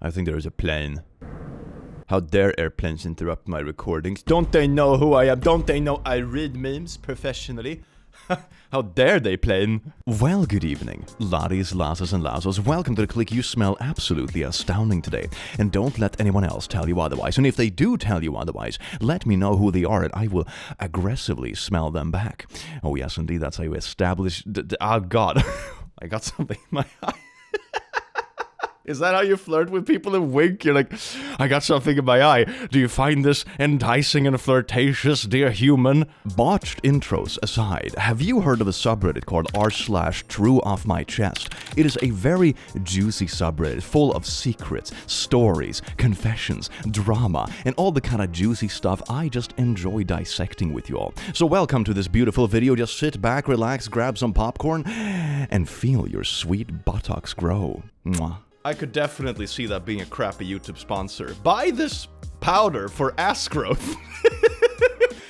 I think there is a plane. How dare airplanes interrupt my recordings? Don't they know who I am? Don't they know I read memes professionally? How dare they, plane? Well, good evening, laddies, lasses, and lassos. Welcome to the click. You smell absolutely astounding today. And don't let anyone else tell you otherwise. And if they do tell you otherwise, let me know who they are and I will aggressively smell them back. Oh yes, indeed, that's how you establish... Oh God, I got something in my eye. Is that how you flirt with people and wink? You're like, I got something in my eye. Do you find this enticing and flirtatious, dear human? Botched intros aside, have you heard of a subreddit called r/TrueOffMyChest? It is a very juicy subreddit full of secrets, stories, confessions, drama, and all the kind of juicy stuff I just enjoy dissecting with you all. So welcome to this beautiful video. Just sit back, relax, grab some popcorn, and feel your sweet buttocks grow. Mwah. I could definitely see that being a crappy YouTube sponsor. Buy this powder for ass growth.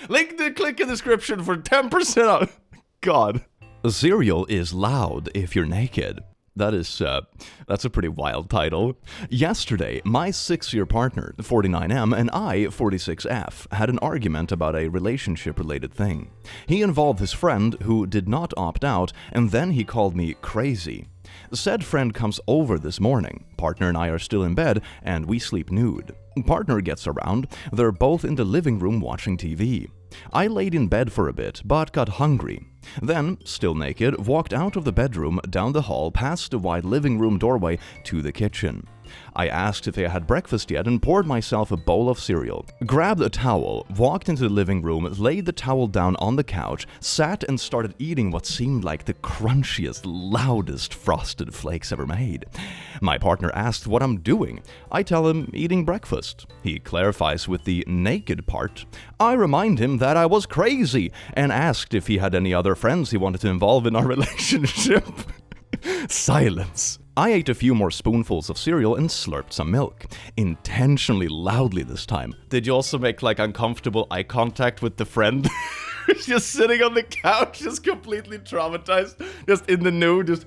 Link the click in the description for 10% off. God. Cereal is loud if you're naked. That's a pretty wild title. Yesterday, my 6-year partner, 49M, and I, 46F, had an argument about a relationship-related thing. He involved his friend, who did not opt out, and then he called me crazy. Said friend comes over this morning. Partner and I are still in bed, and we sleep nude. Partner gets around. They're both in the living room watching TV. I laid in bed for a bit, but got hungry. Then, still naked, walked out of the bedroom, down the hall, past the wide living room doorway, to the kitchen. I asked if they had breakfast yet and poured myself a bowl of cereal. Grabbed a towel, walked into the living room, laid the towel down on the couch, sat and started eating what seemed like the crunchiest, loudest frosted flakes ever made. My partner asked what I'm doing. I tell him eating breakfast. He clarifies with the naked part. I remind him that I was crazy and asked if he had any other friends he wanted to involve in our relationship. Silence. I ate a few more spoonfuls of cereal and slurped some milk. Intentionally loudly this time. Did you also make like uncomfortable eye contact with the friend? Just sitting on the couch, just completely traumatized, just in the nude, just...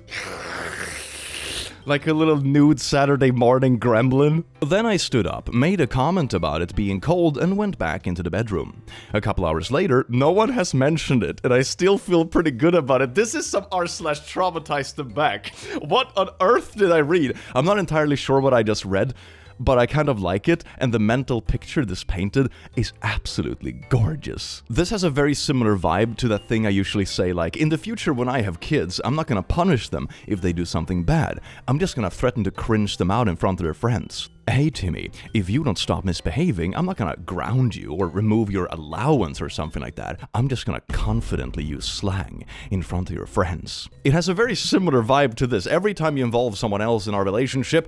like a little nude Saturday morning gremlin. Then I stood up, made a comment about it being cold, and went back into the bedroom. A couple hours later, no one has mentioned it, and I still feel pretty good about it. This is some r/traumatized them back. What on earth did I read? I'm not entirely sure what I just read, but I kind of like it, and the mental picture this painted is absolutely gorgeous. This has a very similar vibe to that thing I usually say, like, in the future when I have kids, I'm not gonna punish them if they do something bad. I'm just gonna threaten to cringe them out in front of their friends. Hey Timmy, if you don't stop misbehaving, I'm not gonna ground you or remove your allowance or something like that. I'm just gonna confidently use slang in front of your friends. It has a very similar vibe to this. Every time you involve someone else in our relationship,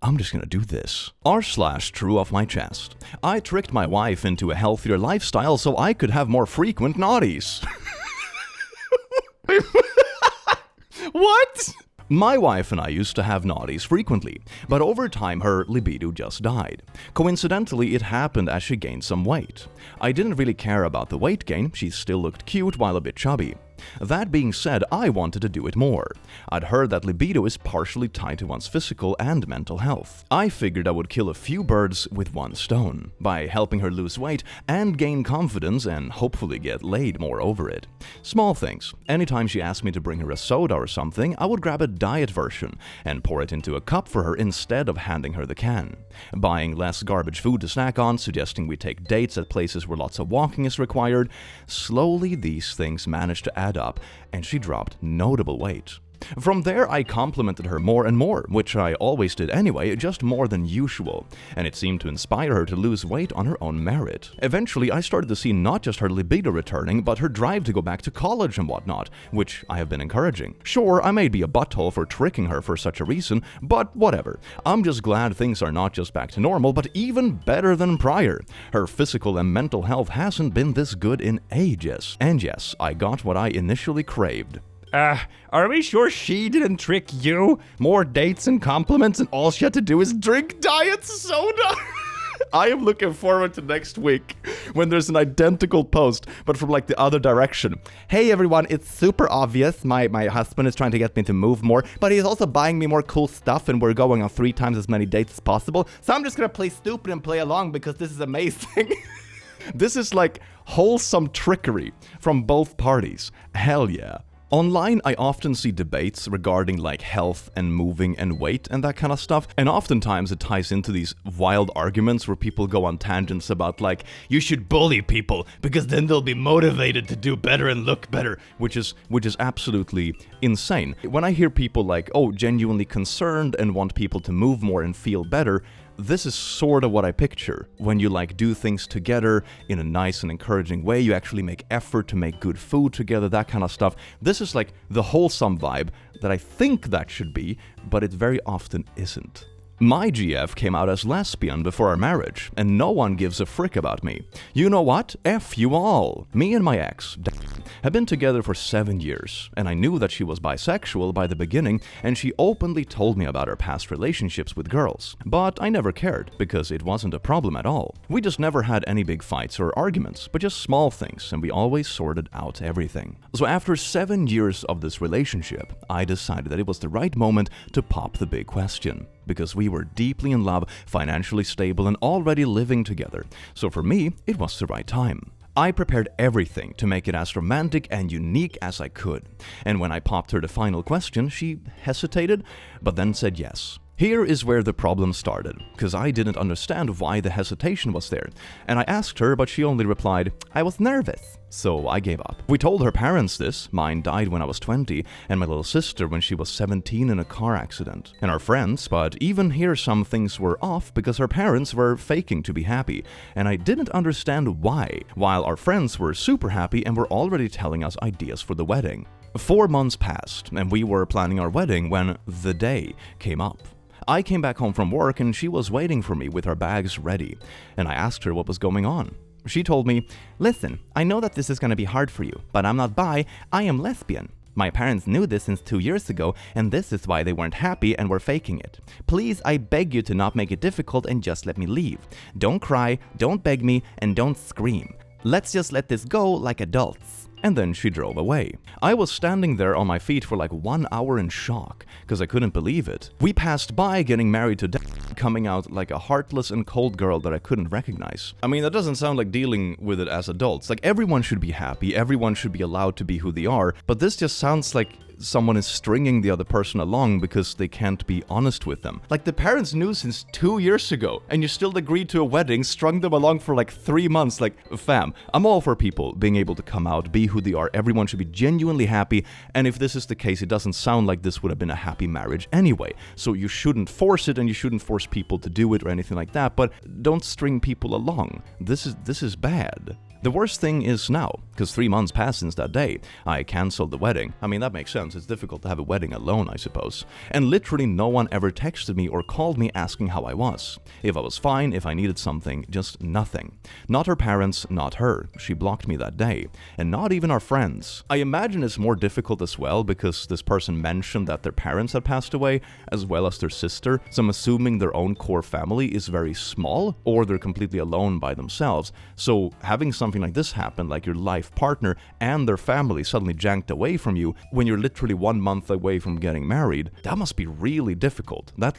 I'm just gonna do this. r/TrueOffMyChest. I tricked my wife into a healthier lifestyle so I could have more frequent naughties. What? My wife and I used to have naughties frequently, but over time her libido just died. Coincidentally, it happened as she gained some weight. I didn't really care about the weight gain, she still looked cute while a bit chubby. That being said, I wanted to do it more. I'd heard that libido is partially tied to one's physical and mental health. I figured I would kill a few birds with one stone, by helping her lose weight and gain confidence and hopefully get laid more over it. Small things. Anytime she asked me to bring her a soda or something, I would grab a diet version and pour it into a cup for her instead of handing her the can. Buying less garbage food to snack on, suggesting we take dates at places where lots of walking is required. Slowly, these things managed to add up, and she dropped notable weight. From there, I complimented her more and more, which I always did anyway, just more than usual, and it seemed to inspire her to lose weight on her own merit. Eventually, I started to see not just her libido returning, but her drive to go back to college and whatnot, which I have been encouraging. Sure, I may be a butthole for tricking her for such a reason, but whatever. I'm just glad things are not just back to normal, but even better than prior. Her physical and mental health hasn't been this good in ages. And yes, I got what I initially craved. Are we sure she didn't trick you? More dates and compliments and all she had to do is drink diet soda? I am looking forward to next week when there's an identical post, but from like the other direction. Hey everyone, it's super obvious. My husband is trying to get me to move more, but he's also buying me more cool stuff, and we're going on 3 times as many dates as possible. So I'm just gonna play stupid and play along because this is amazing. This is like wholesome trickery from both parties. Hell yeah. Online, I often see debates regarding like health and moving and weight and that kind of stuff, and oftentimes it ties into these wild arguments where people go on tangents about like, you should bully people because then they'll be motivated to do better and look better, which is absolutely insane. When I hear people like, oh, genuinely concerned and want people to move more and feel better, this is sort of what I picture. When you like do things together in a nice and encouraging way, you actually make effort to make good food together, that kind of stuff. This is like the wholesome vibe that I think that should be, but it very often isn't. My GF came out as lesbian before our marriage, and no one gives a frick about me. You know what? F you all. Me and my ex have been together for 7 years, and I knew that she was bisexual by the beginning, and she openly told me about her past relationships with girls. But I never cared, because it wasn't a problem at all. We just never had any big fights or arguments, but just small things, and we always sorted out everything. So after 7 years of this relationship, I decided that it was the right moment to pop the big question. Because we were deeply in love, financially stable, and already living together. So for me, it was the right time. I prepared everything to make it as romantic and unique as I could. And when I popped her the final question, she hesitated, but then said yes. Here is where the problem started, because I didn't understand why the hesitation was there. And I asked her, but she only replied, I was nervous. So I gave up. We told her parents this. Mine died when I was 20, and my little sister when she was 17 in a car accident. And our friends, but even here some things were off because her parents were faking to be happy. And I didn't understand why, while our friends were super happy and were already telling us ideas for the wedding. 4 months passed, and we were planning our wedding when the day came up. I came back home from work and she was waiting for me with her bags ready, and I asked her what was going on. She told me, listen, I know that this is gonna be hard for you, but I'm not bi, I am lesbian. My parents knew this since 2 years ago, and this is why they weren't happy and were faking it. Please, I beg you to not make it difficult and just let me leave. Don't cry, don't beg me, and don't scream. Let's just let this go like adults. And then she drove away. I was standing there on my feet for like 1 hour in shock, because I couldn't believe it. We passed by getting married to coming out like a heartless and cold girl that I couldn't recognize. I mean, that doesn't sound like dealing with it as adults. Like, everyone should be happy, everyone should be allowed to be who they are, but this just sounds like someone is stringing the other person along because they can't be honest with them. Like, the parents knew since 2 years ago, and you still agreed to a wedding, strung them along for like 3 months. Like, fam, I'm all for people being able to come out, be who they are. Everyone should be genuinely happy, and if this is the case, it doesn't sound like this would have been a happy marriage anyway. So you shouldn't force it, and you shouldn't force people to do it or anything like that, but don't string people along. This is bad. The worst thing is now, because 3 months passed since that day, I cancelled the wedding. I mean, that makes sense. It's difficult to have a wedding alone, I suppose. And literally no one ever texted me or called me asking how I was. If I was fine, if I needed something, just nothing. Not her parents, not her. She blocked me that day. And not even our friends. I imagine it's more difficult as well because this person mentioned that their parents had passed away, as well as their sister. So I'm assuming their own core family is very small, or they're completely alone by themselves. So having something like this happen, like your life partner and their family suddenly janked away from you when you're literally 1 month away from getting married, that must be really difficult. That's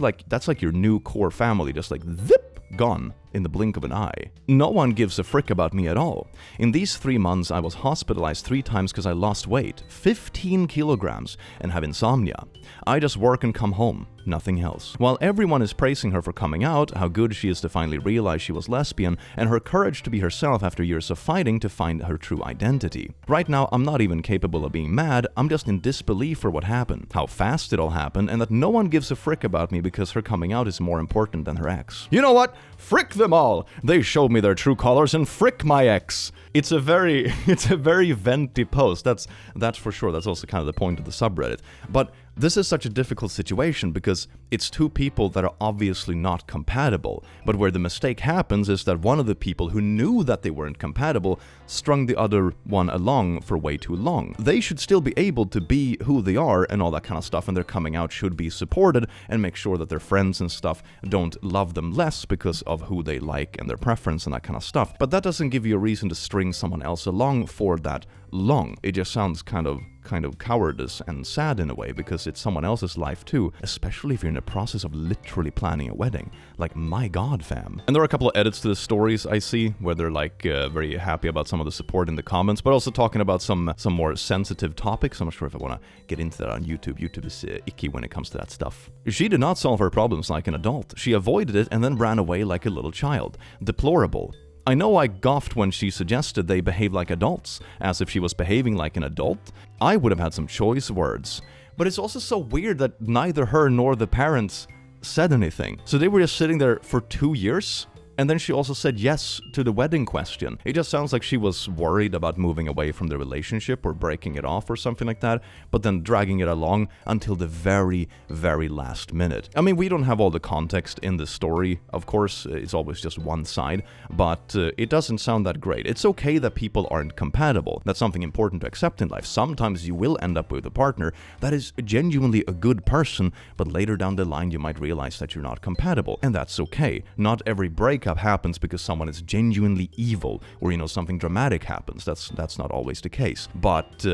like your new core family, just like zip, gone in the blink of an eye. No one gives a frick about me at all. In these 3 months, I was hospitalized 3 times because I lost weight, 15 kilograms, and have insomnia. I just work and come home, nothing else. While everyone is praising her for coming out, how good she is to finally realize she was lesbian, and her courage to be herself after years of fighting to find her true identity. Right now, I'm not even capable of being mad, I'm just in disbelief for what happened, how fast it all happened, and that no one gives a frick about me because her coming out is more important than her ex. You know what? Frick them all! They showed me their true colors, and frick my ex! It's a very venti post, that's for sure. That's also kind of the point of the subreddit. But This is such a difficult situation because it's two people that are obviously not compatible, but where the mistake happens is that one of the people who knew that they weren't compatible strung the other one along for way too long. They should still be able to be who they are and all that kind of stuff, and their coming out should be supported, and make sure that their friends and stuff don't love them less because of who they like and their preference and that kind of stuff. But that doesn't give you a reason to string someone else along for that long. It just sounds kind of cowardice and sad in a way, because it's someone else's life too, especially if you're in the process of literally planning a wedding. Like, my god, fam. And there are a couple of edits to the stories I see where they're like very happy about some of the support in the comments, but also talking about some more sensitive topics. I'm not sure if I want to get into that on YouTube. YouTube is icky when it comes to that stuff. She did not solve her problems like an adult. She avoided it and then ran away like a little child. Deplorable. I know I goffed when she suggested they behave like adults, as if she was behaving like an adult. I would have had some choice words. But it's also so weird that neither her nor the parents said anything. So they were just sitting there for 2 years? And then she also said yes to the wedding question. It just sounds like she was worried about moving away from the relationship or breaking it off or something like that, but then dragging it along until the very, very last minute. I mean, we don't have all the context in the story, of course, it's always just one side, but it doesn't sound that great. It's okay that people aren't compatible. That's something important to accept in life. Sometimes you will end up with a partner that is genuinely a good person, but later down the line you might realize that you're not compatible, and that's okay. Not every breakup happens because someone is genuinely evil, or something dramatic happens. That's not always the case. But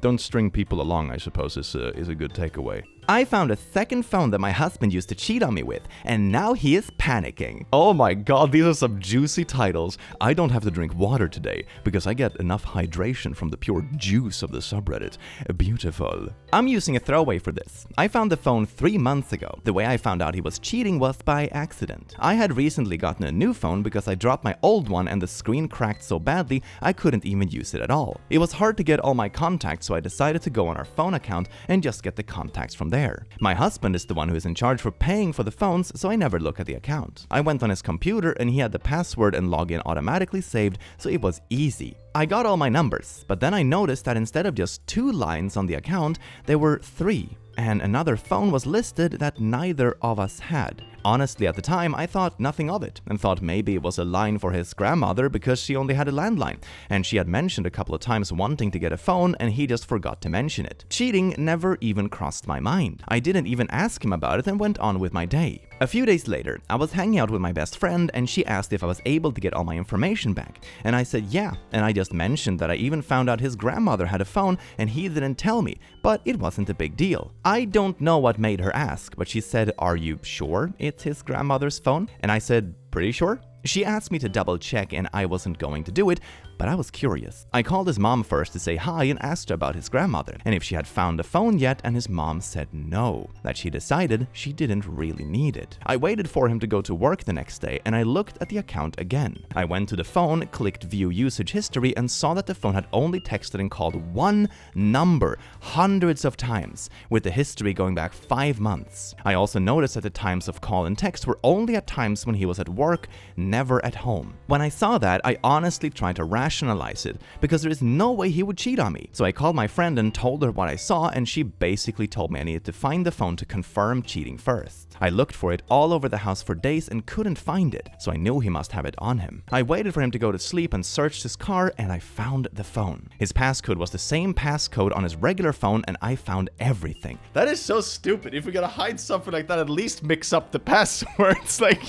don't string people along, I suppose, is a good takeaway. I found a second phone that my husband used to cheat on me with, and now he is panicking. Oh my god, these are some juicy titles. I don't have to drink water today, because I get enough hydration from the pure juice of the subreddit. Beautiful. I'm using a throwaway for this. I found the phone 3 months ago. The way I found out he was cheating was by accident. I had recently gotten a new phone because I dropped my old one and the screen cracked so badly I couldn't even use it at all. It was hard to get all my contacts, so I decided to go on our phone account and just get the contacts from there. My husband is the one who is in charge for paying for the phones, so I never look at the account. I went on his computer and he had the password and login automatically saved, so it was easy. I got all my numbers, but then I noticed that instead of just 2 lines on the account, there were 3. And another phone was listed that neither of us had. Honestly, at the time, I thought nothing of it, and thought maybe it was a line for his grandmother because she only had a landline, and she had mentioned a couple of times wanting to get a phone, and he just forgot to mention it. Cheating never even crossed my mind. I didn't even ask him about it and went on with my day. A few days later, I was hanging out with my best friend, and she asked if I was able to get all my information back, and I said yeah, and I just mentioned that I even found out his grandmother had a phone, and he didn't tell me, but it wasn't a big deal. I don't know what made her ask, but she said, "Are you sure it's his grandmother's phone?" And I said, "Pretty sure." She asked me to double check and I wasn't going to do it, but I was curious. I called his mom first to say hi and asked her about his grandmother and if she had found a phone yet, and his mom said no, that she decided she didn't really need it. I waited for him to go to work the next day and I looked at the account again. I went to the phone, clicked view usage history and saw that the phone had only texted and called one number hundreds of times, with the history going back 5 months. I also noticed that the times of call and text were only at times when he was at work, never at home. When I saw that, I honestly tried to rationalize it, because there is no way he would cheat on me. So I called my friend and told her what I saw, and she basically told me I needed to find the phone to confirm cheating first. I looked for it all over the house for days and couldn't find it, so I knew he must have it on him. I waited for him to go to sleep and searched his car, and I found the phone. His passcode was the same passcode on his regular phone, and I found everything. That is so stupid. If you're gonna hide something like that, at least mix up the passwords. Like,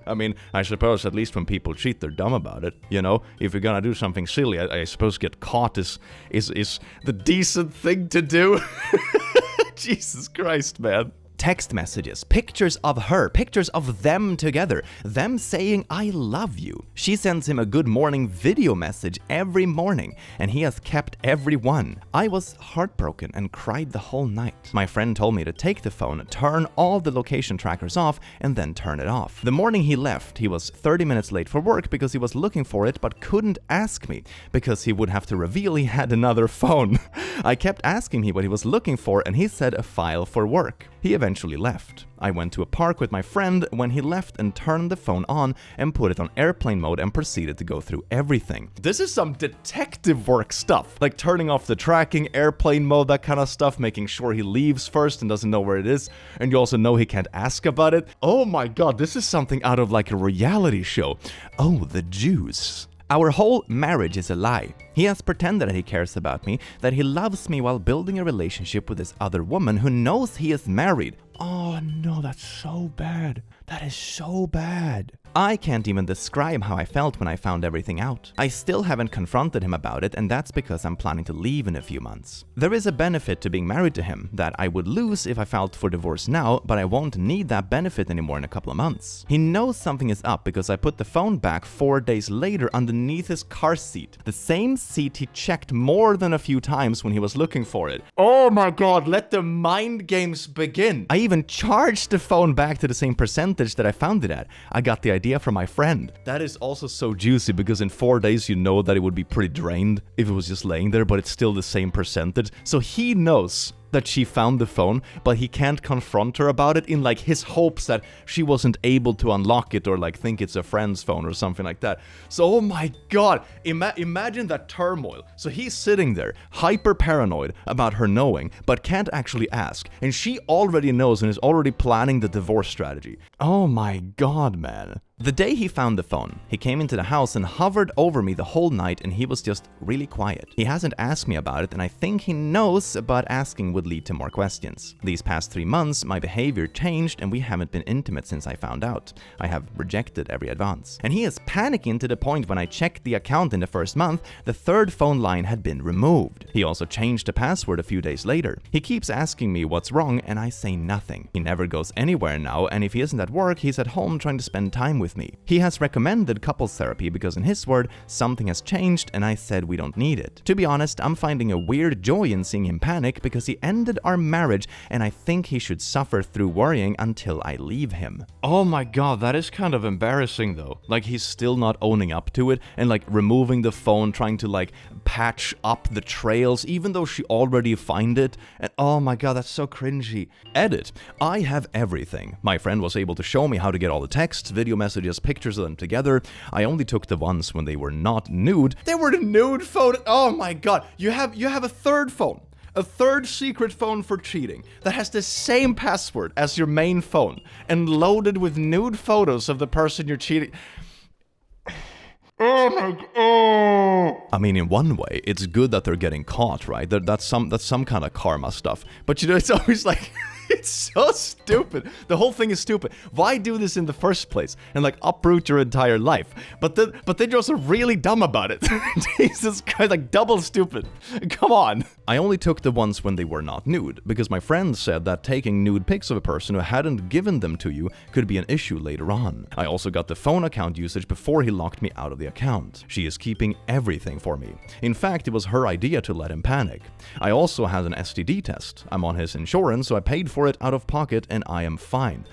I mean, I suppose at least when people cheat, they're dumb about it. If you're gonna do something silly, I suppose get caught is the decent thing to do. Jesus Christ, man. Text messages, pictures of her, pictures of them together, them saying I love you. She sends him a good morning video message every morning, and he has kept every one. I was heartbroken and cried the whole night. My friend told me to take the phone, turn all the location trackers off, and then turn it off. The morning he left, he was 30 minutes late for work because he was looking for it but couldn't ask me because he would have to reveal he had another phone. I kept asking him what he was looking for, and he said a file for work. He eventually eventually left. I went to a park with my friend when he left and turned the phone on and put it on airplane mode and proceeded to go through everything. This is some detective work stuff. Like turning off the tracking, airplane mode, that kind of stuff, making sure he leaves first and doesn't know where it is. And you also know he can't ask about it. Oh my god, this is something out of like a reality show. Oh, the juice. Our whole marriage is a lie. He has pretended that he cares about me, that he loves me while building a relationship with this other woman who knows he is married. Oh no, that's so bad. That is so bad. I can't even describe how I felt when I found everything out. I still haven't confronted him about it, and that's because I'm planning to leave in a few months. There is a benefit to being married to him that I would lose if I filed for divorce now, but I won't need that benefit anymore in a couple of months. He knows something is up because I put the phone back 4 days later underneath his car seat. The same seat he checked more than a few times when he was looking for it. Oh my god, let the mind games begin. I even charged the phone back to the same percentage that I found it at. I got the idea from my friend. That is also so juicy because in 4 days you know that it would be pretty drained if it was just laying there, but it's still the same percentage. So he knows that she found the phone, but he can't confront her about it in like his hopes that she wasn't able to unlock it or like think it's a friend's phone or something like that. So oh my god, imagine that turmoil. So he's sitting there hyper paranoid about her knowing, but can't actually ask, and she already knows and is already planning the divorce strategy. Oh my god, man. The day he found the phone, he came into the house and hovered over me the whole night, and he was just really quiet. He hasn't asked me about it, and I think he knows, but asking would lead to more questions. These past 3 months, my behavior changed and we haven't been intimate since I found out. I have rejected every advance. And he is panicking to the point when I checked the account in the first month, the third phone line had been removed. He also changed the password a few days later. He keeps asking me what's wrong, and I say nothing. He never goes anywhere now, and if he isn't at work, he's at home trying to spend time with me. He has recommended couples therapy because in his word, something has changed, and I said we don't need it. To be honest, I'm finding a weird joy in seeing him panic because he ended our marriage, and I think he should suffer through worrying until I leave him. Oh my god, that is kind of embarrassing though. Like he's still not owning up to it and like removing the phone, trying to like patch up the trails even though she already found it. And oh my god, that's so cringy. Edit. I have everything. My friend was able to show me how to get all the texts, video messages, pictures of them together. I only took the ones when they were not nude. They were the nude photo. Oh my god. You have a third phone. A third secret phone for cheating that has the same password as your main phone and loaded with nude photos of the person you're cheating. Oh my god. Oh. I mean, in one way, it's good that they're getting caught, right? That's some kind of karma stuff. But you know, it's always like it's so stupid. The whole thing is stupid. Why do this in the first place and like uproot your entire life? But then you're also really dumb about it. Jesus Christ, like double stupid. Come on. I only took the ones when they were not nude because my friend said that taking nude pics of a person who hadn't given them to you could be an issue later on. I also got the phone account usage before he locked me out of the account. She is keeping everything for me. In fact, it was her idea to let him panic. I also had an STD test. I'm on his insurance, so I paid for it out of pocket and I am fine.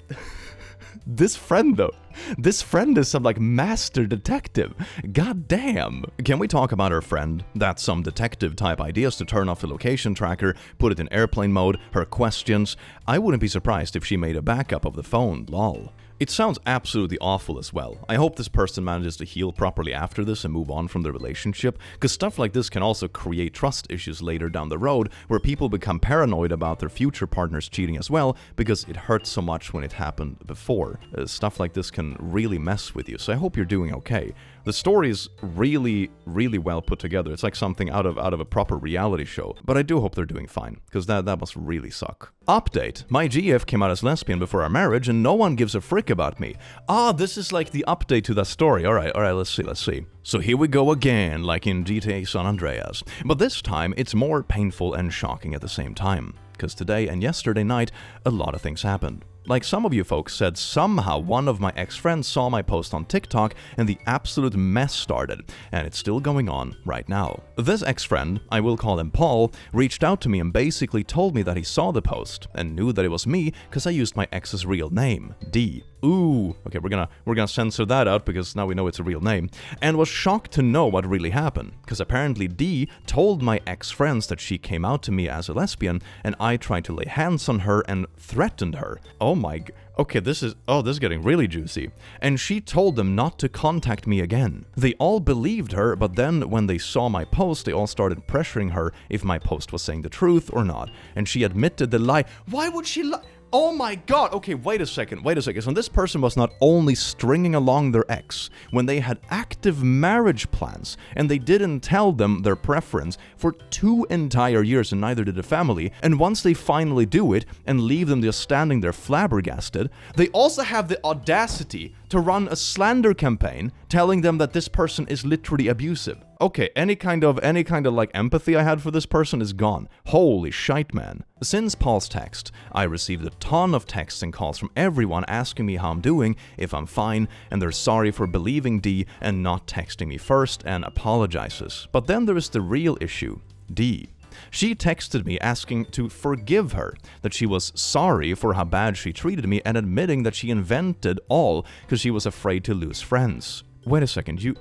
This friend though, this friend is some like master detective. God damn. Can we talk about her friend? That's some detective type ideas to turn off the location tracker, put it in airplane mode, her questions. I wouldn't be surprised if she made a backup of the phone, lol. It sounds absolutely awful as well. I hope this person manages to heal properly after this and move on from the relationship, because stuff like this can also create trust issues later down the road, where people become paranoid about their future partners cheating as well, because it hurts so much when it happened before. Stuff like this can really mess with you, so I hope you're doing okay. The story is really, really well put together. It's like something out of a proper reality show, but I do hope they're doing fine, because that must really suck. Update. My GF came out as lesbian before our marriage and no one gives a frick about me. Ah, this is like the update to that story. Alright, let's see. So here we go again, like in GTA San Andreas. But this time, it's more painful and shocking at the same time. Because today and yesterday night, a lot of things happened. Like some of you folks said, somehow one of my ex-friends saw my post on TikTok and the absolute mess started, and it's still going on right now. This ex-friend, I will call him Paul, reached out to me and basically told me that he saw the post and knew that it was me because I used my ex's real name, D. Ooh, okay, we're gonna censor that out because now we know it's a real name, and was shocked to know what really happened, because apparently D told my ex-friends that she came out to me as a lesbian, and I tried to lay hands on her and threatened her. Okay, this is getting really juicy. And she told them not to contact me again. They all believed her, but then when they saw my post, they all started pressuring her if my post was saying the truth or not, and she admitted the lie. Why would she lie? Oh my god, okay, wait a second. So this person was not only stringing along their ex when they had active marriage plans and they didn't tell them their preference for 2 entire years, and neither did the family, and once they finally do it and leave them just standing there flabbergasted, they also have the audacity to run a slander campaign telling them that this person is literally abusive. Okay, any kind of like empathy I had for this person is gone. Holy shite, man. Since Paul's text, I received a ton of texts and calls from everyone asking me how I'm doing, if I'm fine, and they're sorry for believing D and not texting me first and apologizes. But then there is the real issue, D. She texted me asking to forgive her, that she was sorry for how bad she treated me, and admitting that she invented all because she was afraid to lose friends. Wait a second, you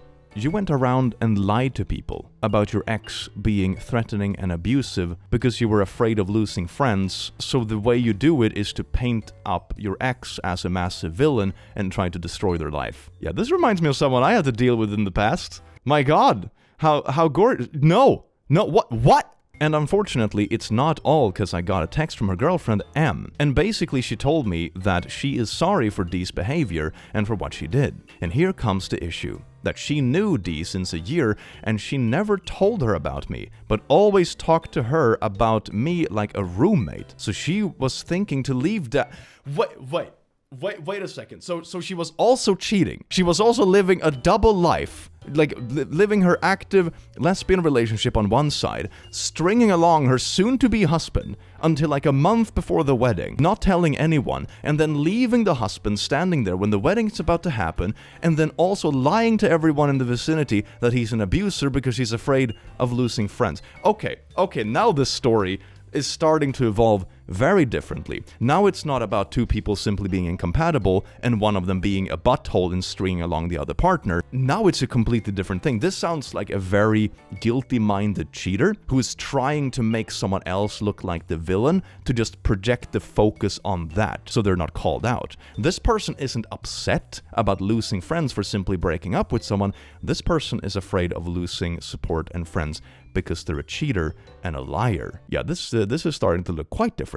went around and lied to people about your ex being threatening and abusive because you were afraid of losing friends, so the way you do it is to paint up your ex as a massive villain and try to destroy their life. Yeah, this reminds me of someone I had to deal with in the past. My god, how gorgeous. No, what? And unfortunately, it's not all because I got a text from her girlfriend, M. And basically she told me that she is sorry for D's behavior and for what she did. And here comes the issue. That she knew D since a year and she never told her about me, but always talked to her about me like a roommate. So she was thinking to leave that. Wait a second. So she was also cheating. She was also living a double life, like living her active lesbian relationship on one side, stringing along her soon-to-be husband until like a month before the wedding, not telling anyone, and then leaving the husband standing there when the wedding's about to happen, and then also lying to everyone in the vicinity that he's an abuser because she's afraid of losing friends. Okay, now this story is starting to evolve very differently. Now it's not about two people simply being incompatible and one of them being a butthole and stringing along the other partner. Now it's a completely different thing. This sounds like a very guilty-minded cheater who is trying to make someone else look like the villain to just project the focus on that so they're not called out. This person isn't upset about losing friends for simply breaking up with someone. This person is afraid of losing support and friends because they're a cheater and a liar. Yeah, this is starting to look quite different.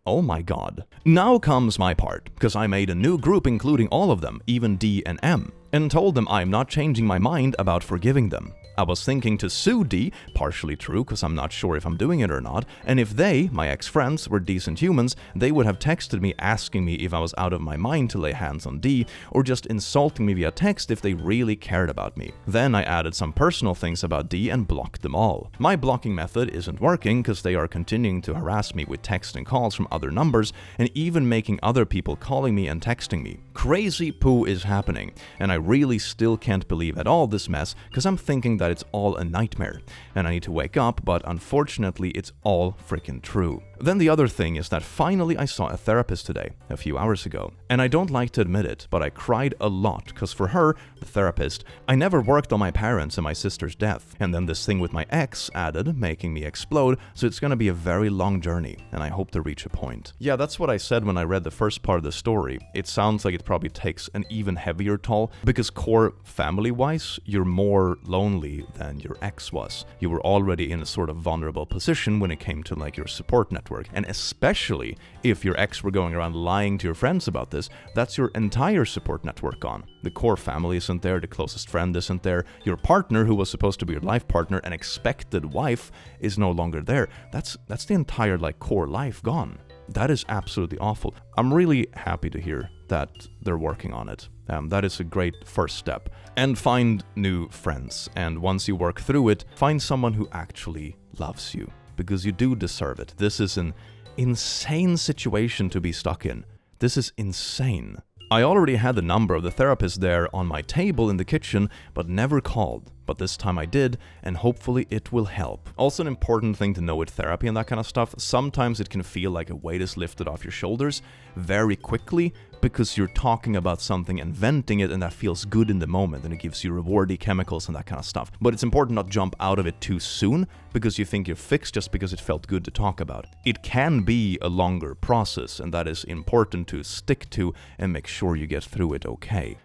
Oh my god. Now comes my part, because I made a new group including all of them, even D and M, and told them I'm not changing my mind about forgiving them. I was thinking to sue D, partially true because I'm not sure if I'm doing it or not, and if they, my ex-friends, were decent humans, they would have texted me asking me if I was out of my mind to lay hands on D, or just insulting me via text if they really cared about me. Then I added some personal things about D and blocked them all. My blocking method isn't working because they are continuing to harass me with text and calls from other numbers, and even making other people calling me and texting me. Crazy poo is happening, and I really still can't believe at all this mess because I'm thinking that it's all a nightmare, and I need to wake up, but unfortunately it's all freaking true. Then the other thing is that finally I saw a therapist today, a few hours ago, and I don't like to admit it, but I cried a lot, because for her, the therapist, I never worked on my parents and my sister's death, and then this thing with my ex added, making me explode, so it's gonna be a very long journey, and I hope to reach a point. Yeah, that's what I said when I read the first part of the story. It sounds like it probably takes an even heavier toll, because core family-wise, you're more lonely than your ex was. You were already in a sort of vulnerable position when it came to like your support network. And especially if your ex were going around lying to your friends about this, that's your entire support network gone. The core family isn't there, the closest friend isn't there, your partner who was supposed to be your life partner and expected wife is no longer there. That's the entire like core life gone. That is absolutely awful. I'm really happy to hear that they're working on it. That is a great first step. And find new friends. And once you work through it, find someone who actually loves you. Because you do deserve it. This is an insane situation to be stuck in. This is insane. I already had the number of the therapist there on my table in the kitchen, but never called. But this time I did, and hopefully it will help. Also, an important thing to know with therapy and that kind of stuff, sometimes it can feel like a weight is lifted off your shoulders very quickly because you're talking about something and venting it, and that feels good in the moment, and it gives you rewardy chemicals and that kind of stuff. But it's important not to jump out of it too soon because you think you're fixed just because it felt good to talk about. It can be a longer process, and that is important to stick to and make sure you get through it okay.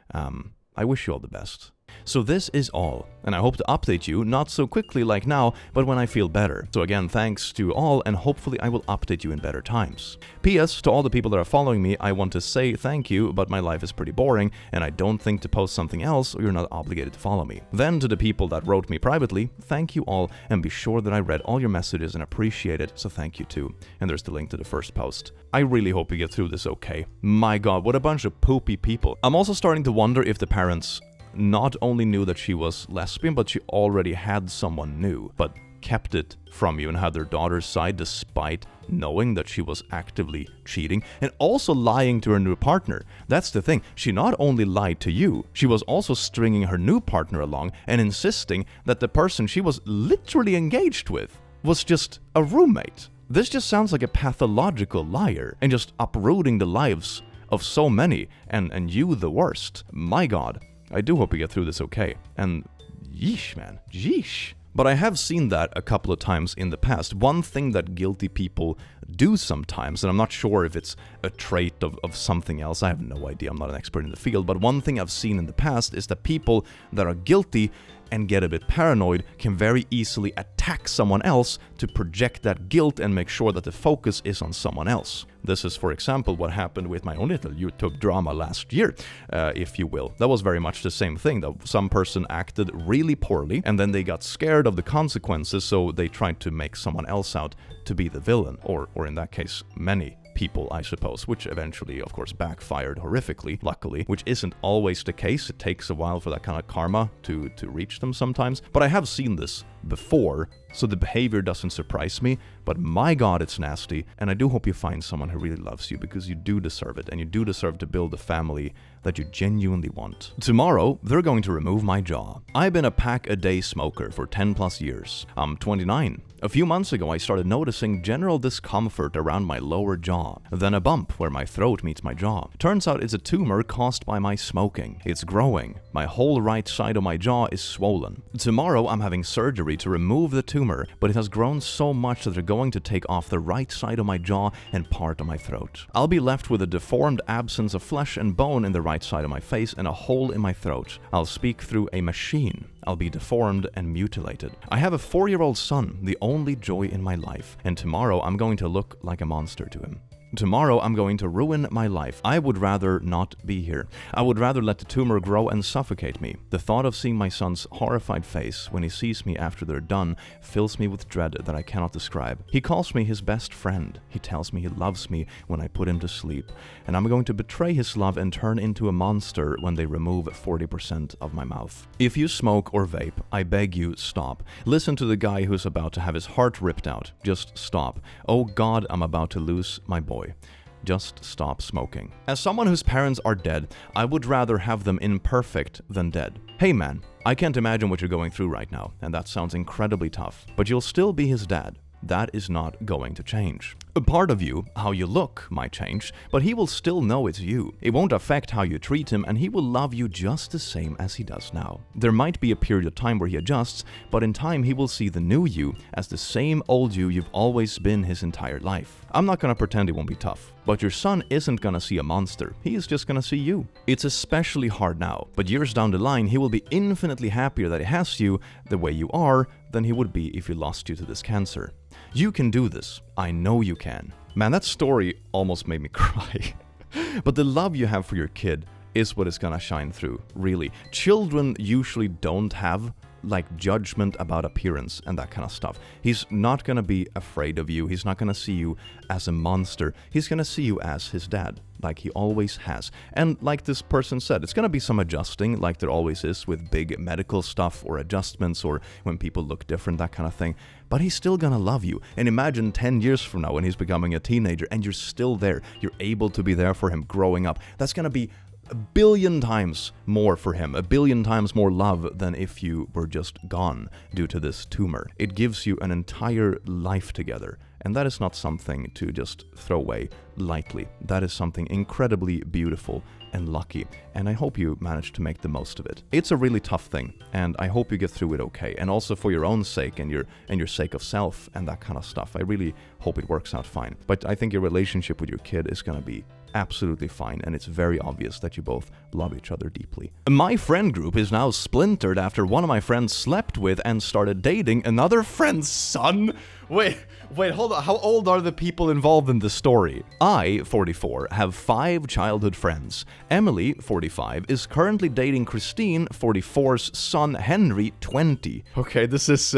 I wish you all the best. So this is all, and I hope to update you, not so quickly like now, but when I feel better. So again, thanks to all, and hopefully I will update you in better times. P.S. to all the people that are following me, I want to say thank you, but my life is pretty boring, and I don't think to post something else, or you're not obligated to follow me. Then to the people that wrote me privately, thank you all, and be sure that I read all your messages and appreciate it, so thank you too. And there's the link to the first post. I really hope you get through this okay. My god, what a bunch of poopy people. I'm also starting to wonder if the parents not only knew that she was lesbian, but she already had someone new, but kept it from you and had their daughter's side despite knowing that she was actively cheating and also lying to her new partner. That's the thing. She not only lied to you, she was also stringing her new partner along and insisting that the person she was literally engaged with was just a roommate. This just sounds like a pathological liar and just uprooting the lives of so many, and you the worst. My god. I do hope we get through this okay. And yeesh, man. Yeesh. But I have seen that a couple of times in the past. One thing that guilty people do sometimes, and I'm not sure if it's a trait of something else, I have no idea, I'm not an expert in the field, but one thing I've seen in the past is that people that are guilty and get a bit paranoid can very easily attack someone else to project that guilt and make sure that the focus is on someone else. This is, for example, what happened with my own little YouTube drama last year, if you will. That was very much the same thing, that some person acted really poorly and then they got scared of the consequences, so they tried to make someone else out to be the villain, or in that case, many people, I suppose, which eventually, of course, backfired horrifically, luckily, which isn't always the case. It takes a while for that kind of karma to reach them sometimes. But I have seen this before, so the behavior doesn't surprise me, but my god, it's nasty, and I do hope you find someone who really loves you, because you do deserve it, and you do deserve to build a family that you genuinely want. Tomorrow, they're going to remove my jaw. I've been a pack-a-day smoker for 10 plus years. I'm 29. A few months ago, I started noticing general discomfort around my lower jaw, then a bump where my throat meets my jaw. Turns out it's a tumor caused by my smoking. It's growing. My whole right side of my jaw is swollen. Tomorrow, I'm having surgery to remove the tumor, but it has grown so much that they're going to take off the right side of my jaw and part of my throat. I'll be left with a deformed absence of flesh and bone in the right side of my face and a hole in my throat. I'll speak through a machine. I'll be deformed and mutilated. I have a 4-year-old son, the only joy in my life, and tomorrow I'm going to look like a monster to him. Tomorrow I'm going to ruin my life. I would rather not be here. I would rather let the tumor grow and suffocate me. The thought of seeing my son's horrified face when he sees me after they're done fills me with dread that I cannot describe. He calls me his best friend. He tells me he loves me when I put him to sleep. And I'm going to betray his love and turn into a monster when they remove 40% of my mouth. If you smoke or vape, I beg you, stop. Listen to the guy who's about to have his heart ripped out. Just stop. Oh God, I'm about to lose my boy. Just stop smoking. As someone whose parents are dead, I would rather have them imperfect than dead. Hey man, I can't imagine what you're going through right now, and that sounds incredibly tough, but you'll still be his dad. That is not going to change. A part of you, how you look, might change, but he will still know it's you. It won't affect how you treat him, and he will love you just the same as he does now. There might be a period of time where he adjusts, but in time he will see the new you as the same old you you've always been his entire life. I'm not gonna pretend it won't be tough, but your son isn't gonna see a monster. He is just gonna see you. It's especially hard now, but years down the line, he will be infinitely happier that he has you the way you are than he would be if he lost you to this cancer. You can do this. I know you can. Man, that story almost made me cry. But the love you have for your kid is what is gonna shine through, really. Children usually don't have like judgment about appearance and that kind of stuff. He's not gonna be afraid of you. He's not gonna see you as a monster. He's gonna see you as his dad, like he always has. And like this person said, it's gonna be some adjusting, like there always is with big medical stuff or adjustments or when people look different, that kind of thing. But he's still gonna love you. And imagine 10 years from now when he's becoming a teenager and you're still there. You're able to be there for him growing up. That's gonna be a billion times more for him, a billion times more love than if you were just gone due to this tumor. It gives you an entire life together, and that is not something to just throw away lightly. That is something incredibly beautiful and lucky, and I hope you manage to make the most of it. It's a really tough thing, and I hope you get through it okay, and also for your own sake and your sake of self and that kind of stuff. I really hope it works out fine. But I think your relationship with your kid is gonna be absolutely fine, and it's very obvious that you both love each other deeply. My friend group is now splintered after one of my friends slept with and started dating another friend's son. Wait, hold on. How old are the people involved in this story? I, 44, have 5 childhood friends. Emily, 45, is currently dating Christine, 44's son Henry, 20. Okay, this is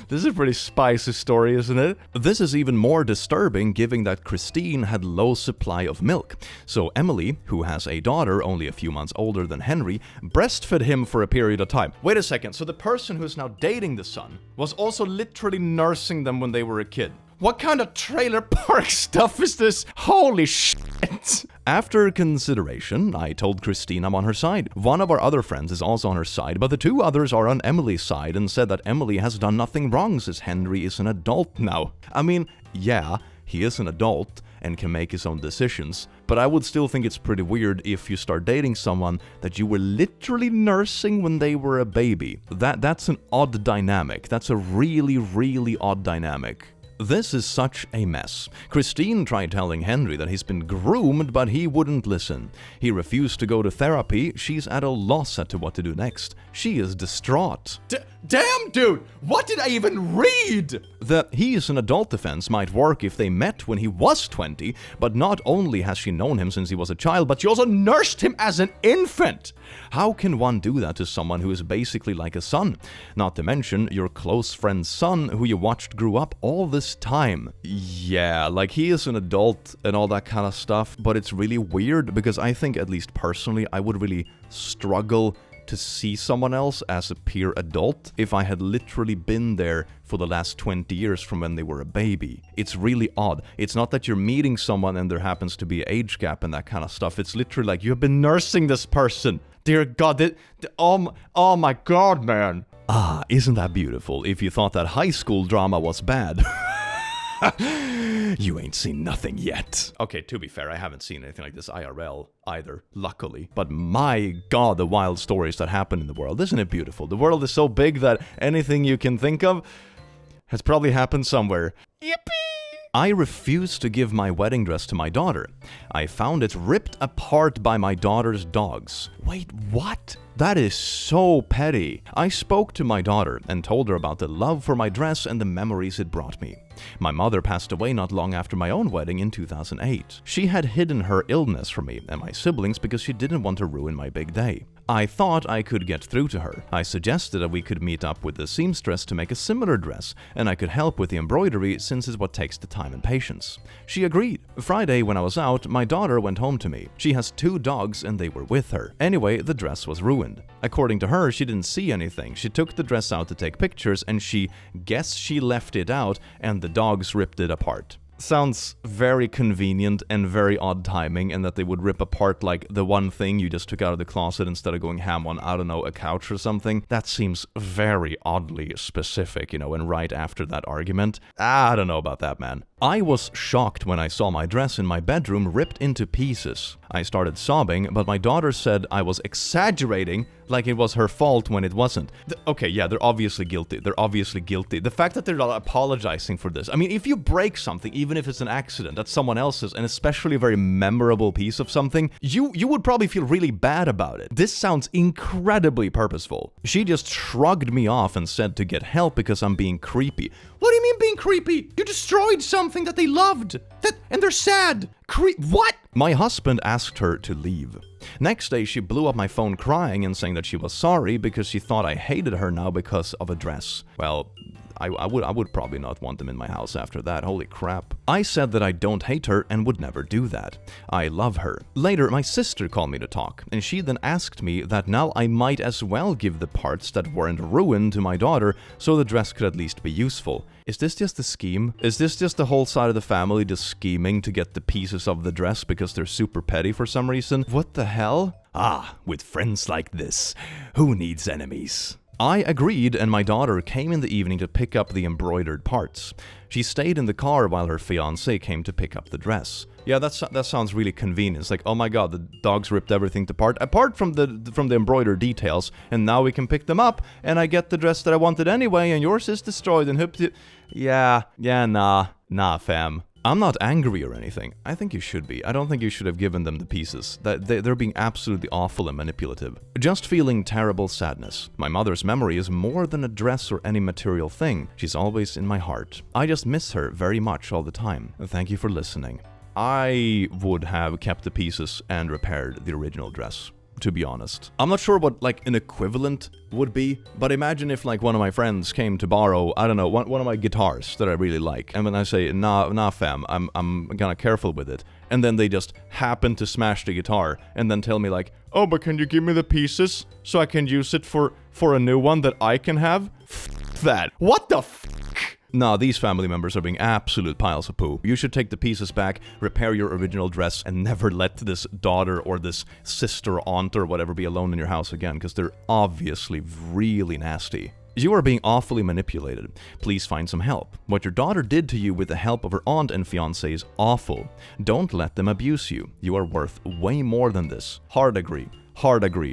this is a pretty spicy story, isn't it? This is even more disturbing given that Christine had low supply of milk. So Emily, who has a daughter only a few months older than Henry, breastfed him for a period of time. Wait a second, so the person who's now dating the son was also literally nursing them when they were a kid. What kind of trailer park stuff is this? Holy shit! After consideration, I told Christine I'm on her side. One of our other friends is also on her side, but the 2 others are on Emily's side and said that Emily has done nothing wrong since Henry is an adult now. I mean, yeah, he is an adult and can make his own decisions, but I would still think it's pretty weird if you start dating someone that you were literally nursing when they were a baby. That's an odd dynamic. That's a really, really odd dynamic. This is such a mess. Christine tried telling Henry that he's been groomed, but he wouldn't listen. He refused to go to therapy. She's at a loss as to what to do next. She is distraught. Damn, dude! What did I even read? The he is an adult defense might work if they met when he was 20, but not only has she known him since he was a child, but she also nursed him as an infant. How can one do that to someone who is basically like a son? Not to mention your close friend's son who you watched grew up all this time. Yeah, like he is an adult and all that kind of stuff, but it's really weird because I think, at least personally, I would really struggle to see someone else as a peer adult if I had literally been there for the last 20 years from when they were a baby. It's really odd. It's not that you're meeting someone and there happens to be an age gap and that kind of stuff. It's literally like you have been nursing this person. Dear God, oh my God, man. Ah, isn't that beautiful? If you thought that high school drama was bad. You ain't seen nothing yet. Okay, to be fair, I haven't seen anything like this IRL either, luckily. But my God, the wild stories that happen in the world. Isn't it beautiful? The world is so big that anything you can think of has probably happened somewhere. Yippee! I refused to give my wedding dress to my daughter. I found it ripped apart by my daughter's dogs. Wait, what? That is so petty. I spoke to my daughter and told her about the love for my dress and the memories it brought me. My mother passed away not long after my own wedding in 2008. She had hidden her illness from me and my siblings because she didn't want to ruin my big day. I thought I could get through to her. I suggested that we could meet up with the seamstress to make a similar dress, and I could help with the embroidery since it's what takes the time and patience. She agreed. Friday, when I was out, my daughter went home to me. She has 2 dogs and they were with her. Anyway, the dress was ruined. According to her, she didn't see anything. She took the dress out to take pictures and she left it out and the dogs ripped it apart. Sounds very convenient and very odd timing, and that they would rip apart like the one thing you just took out of the closet instead of going ham on, I don't know, a couch or something. That seems very oddly specific, and right after that argument. I don't know about that, man. I was shocked when I saw my dress in my bedroom ripped into pieces. I started sobbing, but my daughter said I was exaggerating like it was her fault when it wasn't. Okay, yeah, they're obviously guilty. The fact that they're not apologizing for this. I mean, if you break something, even if it's an accident, that's someone else's, and especially a very memorable piece of something, you would probably feel really bad about it. This sounds incredibly purposeful. She just shrugged me off and said to get help because I'm being creepy. What do you mean being fucking creepy. You destroyed something that they loved. And they're sad. What? My husband asked her to leave. Next day, she blew up my phone crying and saying that she was sorry because she thought I hated her now because of a dress. Well, I would probably not want them in my house after that, holy crap. I said that I don't hate her and would never do that. I love her. Later, my sister called me to talk, and she then asked me that now I might as well give the parts that weren't ruined to my daughter so the dress could at least be useful. Is this just a scheme? Is this just the whole side of the family just scheming to get the pieces of the dress because they're super petty for some reason? What the hell? Ah, with friends like this, who needs enemies? I agreed, and my daughter came in the evening to pick up the embroidered parts. She stayed in the car while her fiancé came to pick up the dress. Yeah, that sounds really convenient. It's like, oh my god, the dogs ripped everything apart from the embroidered details, and now we can pick them up, and I get the dress that I wanted anyway, and yours is destroyed, and nah, fam. I'm not angry or anything. I think you should be. I don't think you should have given them the pieces. They're being absolutely awful and manipulative. Just feeling terrible sadness. My mother's memory is more than a dress or any material thing. She's always in my heart. I just miss her very much all the time. Thank you for listening. I would have kept the pieces and repaired the original dress, to be honest. I'm not sure what, like, an equivalent would be, but imagine if, like, one of my friends came to borrow, I don't know, one of my guitars that I really like, and when I say, nah fam, I'm kinda careful with it, and then they just happen to smash the guitar, and then tell me, like, oh, but can you give me the pieces so I can use it for a new one that I can have? F that. What the f***? Nah, these family members are being absolute piles of poo. You should take the pieces back, repair your original dress, and never let this daughter or this sister, aunt, or whatever be alone in your house again, because they're obviously really nasty. You are being awfully manipulated. Please find some help. What your daughter did to you with the help of her aunt and fiancé is awful. Don't let them abuse you. You are worth way more than this. Hard agree.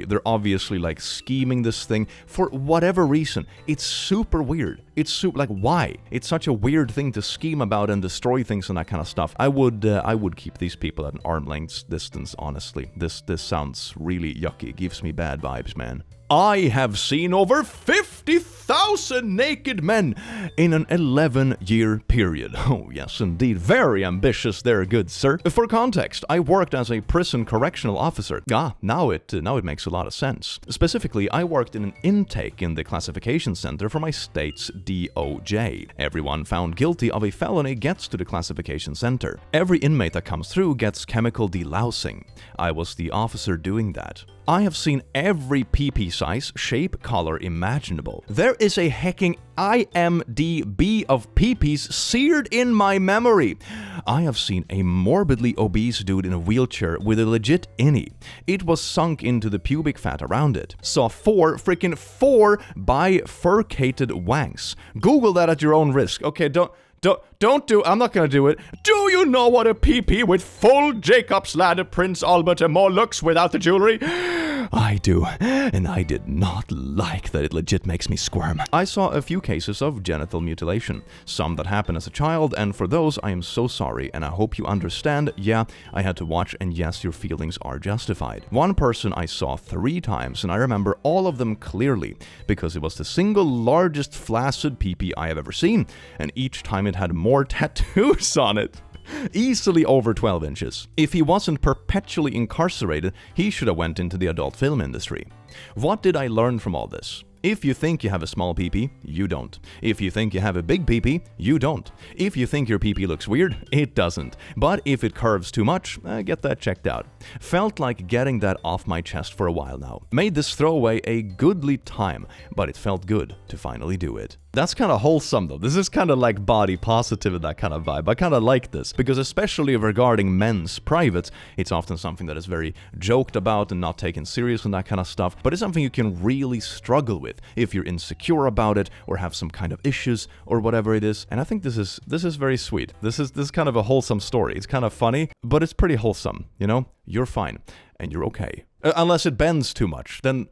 They're obviously, like, scheming this thing for whatever reason. It's super weird. It's super, like, why? It's such a weird thing to scheme about and destroy things and that kind of stuff. I would keep these people at an arm's length distance, honestly. This sounds really yucky. It gives me bad vibes, man. I have seen over 50,000 naked men in an 11-year period. Oh, yes, indeed. Very ambitious there, good sir. For context, I worked as a prison correctional officer. Now it makes a lot of sense. Specifically, I worked in an intake in the classification center for my state's DOJ. Everyone found guilty of a felony gets to the classification center. Every inmate that comes through gets chemical delousing. I was the officer doing that. I have seen every PP size, shape, color imaginable. There is a hecking IMDb of PPs seared in my memory. I have seen a morbidly obese dude in a wheelchair with a legit innie. It was sunk into the pubic fat around it. Saw four bifurcated wanks. Google that at your own risk. Okay, I'm not gonna do it. Do you know what a PP with full Jacob's Ladder Prince Albert and more looks without the jewelry? I do, and I did not like that it legit makes me squirm. I saw a few cases of genital mutilation, some that happened as a child, and for those I am so sorry, and I hope you understand. Yeah, I had to watch, and yes, your feelings are justified. One person I saw 3 times, and I remember all of them clearly, because it was the single largest flaccid PP I have ever seen, and each time it had more tattoos on it. Easily over 12 inches. If he wasn't perpetually incarcerated, he should have went into the adult film industry. What did I learn from all this? If you think you have a small PP, you don't. If you think you have a big PP, you don't. If you think your PP looks weird, it doesn't. But if it curves too much, get that checked out. Felt like getting that off my chest for a while now. Made this throwaway a goodly time, but it felt good to finally do it. That's kind of wholesome though. This is kind of like body positive and that kind of vibe. I kind of like this, because especially regarding men's privates, it's often something that is very joked about and not taken serious and that kind of stuff, but it's something you can really struggle with if you're insecure about it or have some kind of issues or whatever it is. And I think this is very sweet. This is kind of a wholesome story. It's kind of funny, but it's pretty wholesome, you know? You're fine and you're okay. Unless it bends too much, then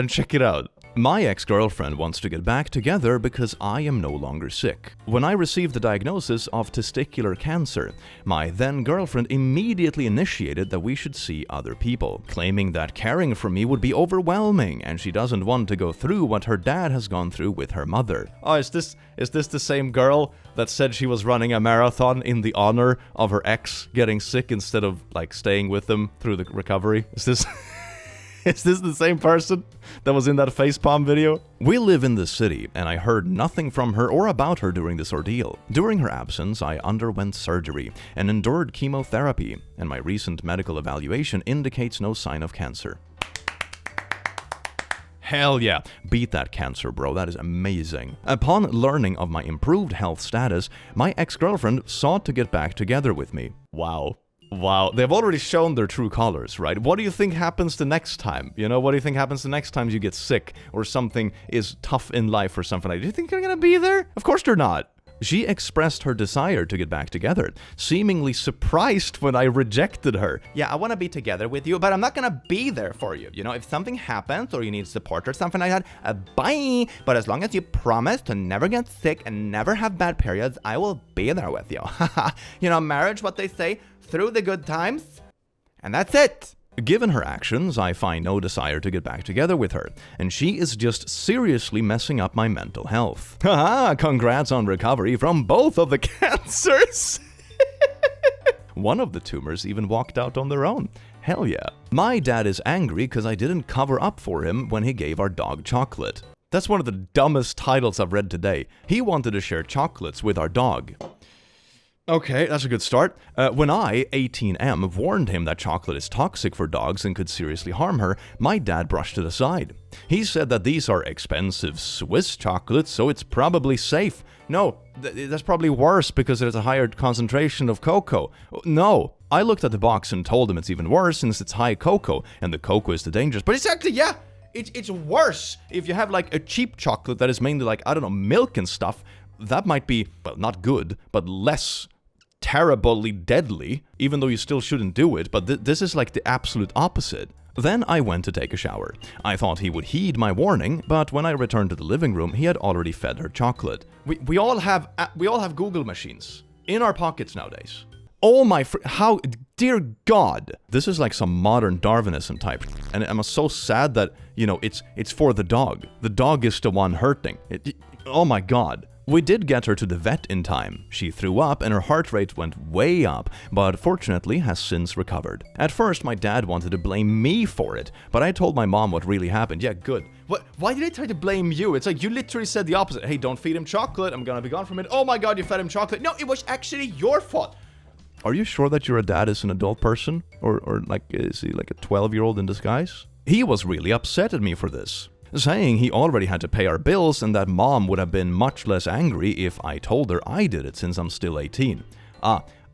check it out. My ex-girlfriend wants to get back together because I am no longer sick. When I received the diagnosis of testicular cancer, my then-girlfriend immediately initiated that we should see other people, claiming that caring for me would be overwhelming and she doesn't want to go through what her dad has gone through with her mother. Oh, is this the same girl that said she was running a marathon in the honor of her ex getting sick instead of, like, staying with them through the recovery? Is this... Is this the same person that was in that facepalm video? We live in the city, and I heard nothing from her or about her during this ordeal. During her absence, I underwent surgery and endured chemotherapy, and my recent medical evaluation indicates no sign of cancer. Hell yeah, beat that cancer, bro, that is amazing. Upon learning of my improved health status, my ex-girlfriend sought to get back together with me. Wow. Wow, they've already shown their true colors, right? What do you think happens the next time? You know, what do you think happens the next time you get sick or something is tough in life or something like that? Do you think they're gonna be there? Of course they're not. She expressed her desire to get back together, seemingly surprised when I rejected her. Yeah, I want to be together with you, but I'm not going to be there for you. You know, if something happens or you need support or something like that, bye. But as long as you promise to never get sick and never have bad periods, I will be there with you. You know, marriage, what they say, through the good times, and that's it. Given her actions, I find no desire to get back together with her, and she is just seriously messing up my mental health. Haha, congrats on recovery from both of the cancers! One of the tumors even walked out on their own. Hell yeah. My dad is angry because I didn't cover up for him when he gave our dog chocolate. That's one of the dumbest titles I've read today. He wanted to share chocolates with our dog. Okay, that's a good start. When I, 18M, warned him that chocolate is toxic for dogs and could seriously harm her, my dad brushed it aside. He said that these are expensive Swiss chocolates, so it's probably safe. No, that's probably worse because there's a higher concentration of cocoa. No, I looked at the box and told him it's even worse since it's high cocoa, and the cocoa is the dangerous. But it's actually, yeah, it's worse if you have like a cheap chocolate that is mainly like, I don't know, milk and stuff. That might be, well, not good, but less terribly deadly, even though you still shouldn't do it, but this is like the absolute opposite. Then I went to take a shower. I thought he would heed my warning, but when I returned to the living room, he had already fed her chocolate. We all have Google machines in our pockets nowadays. Oh my how, dear God. This is like some modern Darwinism type, and I'm so sad that, you know, it's for the dog. The dog is the one hurting. Oh my God. We did get her to the vet in time. She threw up and her heart rate went way up, but fortunately has since recovered. At first, my dad wanted to blame me for it, but I told my mom what really happened. Yeah, good. What? Why did they try to blame you? It's like you literally said the opposite. Hey, don't feed him chocolate. I'm gonna be gone from it. Oh my God, you fed him chocolate. No, it was actually your fault. Are you sure that your dad is an adult person? Or like, is he like a 12-year-old in disguise? He was really upset at me for this, saying he already had to pay our bills and that mom would have been much less angry if I told her I did it since I'm still 18.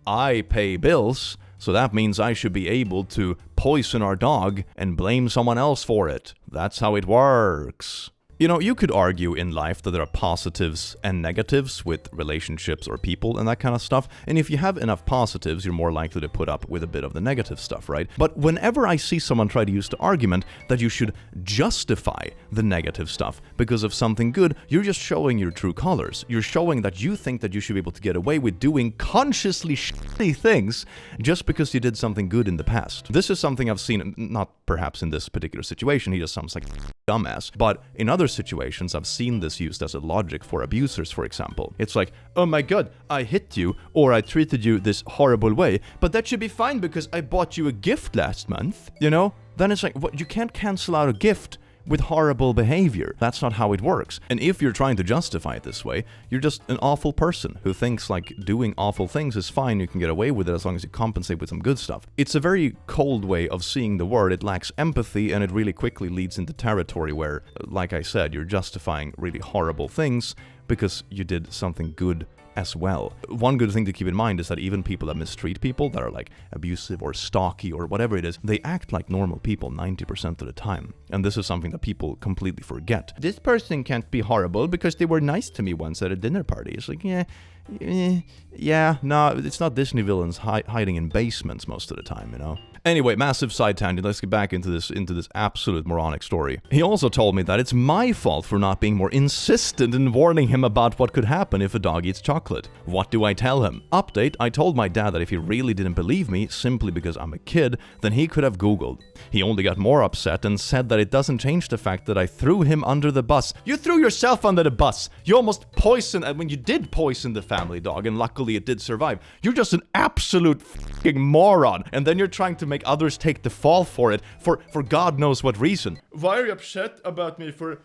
I pay bills, so that means I should be able to poison our dog and blame someone else for it. That's how it works. You know, you could argue in life that there are positives and negatives with relationships or people and that kind of stuff, and if you have enough positives, you're more likely to put up with a bit of the negative stuff, right? But whenever I see someone try to use the argument that you should justify the negative stuff because of something good, you're just showing your true colors. You're showing that you think that you should be able to get away with doing consciously shitty things just because you did something good in the past. This is something I've seen, not perhaps in this particular situation, he just sounds like a dumbass, but in other situations I've seen this used as a logic for abusers, for example. It's like, oh my God, I hit you or I treated you this horrible way, but that should be fine because I bought you a gift last month, you know? Then it's like, what, you can't cancel out a gift with horrible behavior. That's not how it works. And if you're trying to justify it this way, you're just an awful person who thinks like doing awful things is fine, you can get away with it as long as you compensate with some good stuff. It's a very cold way of seeing the world. It lacks empathy and it really quickly leads into territory where, like I said, you're justifying really horrible things because you did something good as well. One good thing to keep in mind is that even people that mistreat people, that are like abusive or stalky or whatever it is, they act like normal people 90% of the time. And this is something that people completely forget. This person can't be horrible because they were nice to me once at a dinner party. It's like, yeah, Yeah, no, it's not Disney villains hiding in basements most of the time, you know? Anyway, massive side tangent, let's get back into this absolute moronic story. He also told me that it's my fault for not being more insistent in warning him about what could happen if a dog eats chocolate. What do I tell him? Update, I told my dad that if he really didn't believe me, simply because I'm a kid, then he could have Googled. He only got more upset and said that it doesn't change the fact that I threw him under the bus. You threw yourself under the bus! You almost poisoned, and when you did poison the family dog, and luckily it did survive, you're just an absolute fucking moron, and then you're trying to make others take the fall for it, for God knows what reason. Why are you upset about me for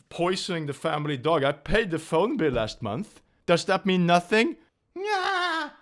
poisoning the family dog? I paid the phone bill last month. Does that mean nothing?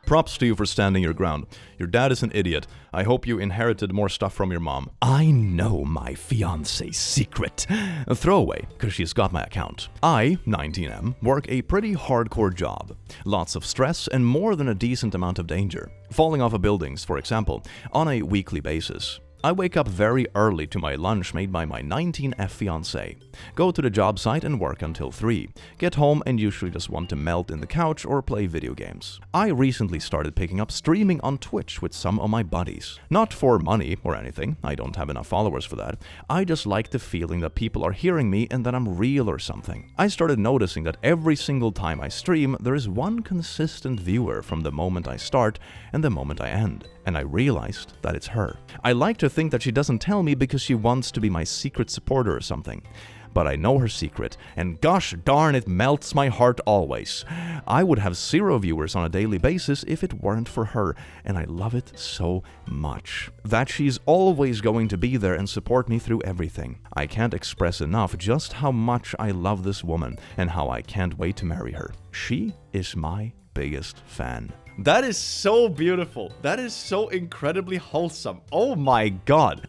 Props to you for standing your ground. Your dad is an idiot. I hope you inherited more stuff from your mom. I know my fiancé's secret. A throwaway, because she's got my account. I, 19M, work a pretty hardcore job. Lots of stress and more than a decent amount of danger. Falling off of buildings, for example, on a weekly basis. I wake up very early to my lunch made by my 19F fiancé. Go to the job site and work until 3. Get home and usually just want to melt in the couch or play video games. I recently started picking up streaming on Twitch with some of my buddies. Not for money or anything, I don't have enough followers for that. I just like the feeling that people are hearing me and that I'm real or something. I started noticing that every single time I stream, there is one consistent viewer from the moment I start and the moment I end. And I realized that it's her. I like to think that she doesn't tell me because she wants to be my secret supporter or something. But I know her secret, and gosh darn, it melts my heart always. I would have 0 viewers on a daily basis if it weren't for her, and I love it so much. That she's always going to be there and support me through everything. I can't express enough just how much I love this woman, and how I can't wait to marry her. She is my biggest fan. That is so beautiful. That is so incredibly wholesome. Oh my god.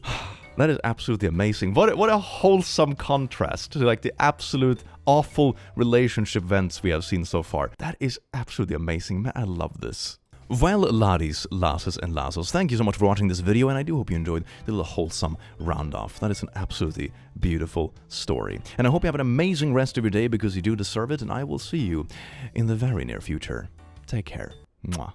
That is absolutely amazing. What a wholesome contrast to like the absolute awful relationship vents we have seen so far. That is absolutely amazing. Man, I love this. Well, laddies, lasses, and lassos, thank you so much for watching this video, and I do hope you enjoyed the little wholesome round-off. That is an absolutely beautiful story. And I hope you have an amazing rest of your day, because you do deserve it, and I will see you in the very near future. Take care. Mwah.